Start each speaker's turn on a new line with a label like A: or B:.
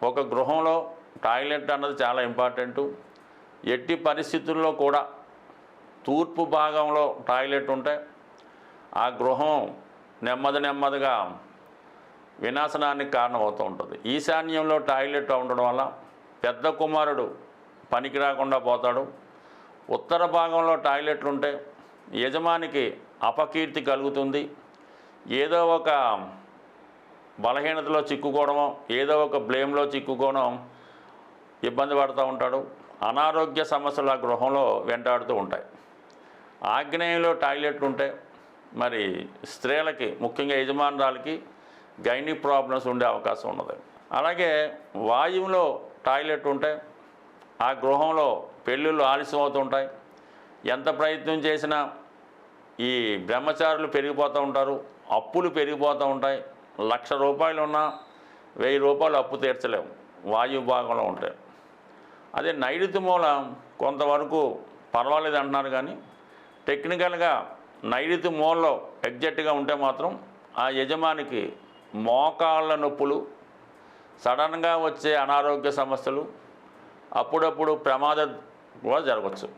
A: ఒక గృహంలో టాయిలెట్ అన్నది చాలా ఇంపార్టెంటు. ఎట్టి పరిస్థితుల్లో కూడా తూర్పు భాగంలో టాయిలెట్ ఉంటే ఆ గృహం నెమ్మదిగా వినాశనానికి కారణమవుతూ ఉంటుంది. ఈశాన్యంలో టాయిలెట్ ఉండడం వల్ల పెద్ద కుమారుడు పనికి రాకుండా పోతాడు. ఉత్తర భాగంలో టాయిలెట్లు ఉంటే యజమానికి అపకీర్తి కలుగుతుంది. ఏదో ఒక బలహీనతలో చిక్కుకోవడమో, ఏదో ఒక బ్లేమ్లో చిక్కుకోవడం, ఇబ్బంది పడుతూ ఉంటాడు. అనారోగ్య సమస్యలు ఆ గృహంలో వెంటాడుతూ ఉంటాయి. ఆగ్నేయంలో టాయిలెట్లు ఉంటే మరి స్త్రీలకి, ముఖ్యంగా యజమానురాలకి గైనిక్ ప్రాబ్లమ్స్ ఉండే అవకాశం ఉన్నది. అలాగే వాయువులో టాయిలెట్ ఉంటే ఆ గృహంలో పెళ్ళిళ్ళు ఆలస్యం అవుతుంటాయి. ఎంత ప్రయత్నం చేసినా ఈ బ్రహ్మచారులు పెరిగిపోతూ ఉంటారు, అప్పులు పెరిగిపోతూ ఉంటాయి. ₹1,00,000 ఉన్నా ₹1,000 అప్పు తీర్చలేము వాయు భాగంలో ఉంటే. అదే నైరుతి మూల కొంతవరకు పర్వాలేదు అంటున్నారు, కానీ టెక్నికల్గా నైరుతి మూలలో ఎగ్జాక్ట్గా ఉంటే మాత్రం ఆ యజమానికి మోకాళ్ళ నొప్పులు, సడన్గా వచ్చే అనారోగ్య సమస్యలు, అప్పుడప్పుడు ప్రమాదం కూడా జరగవచ్చు.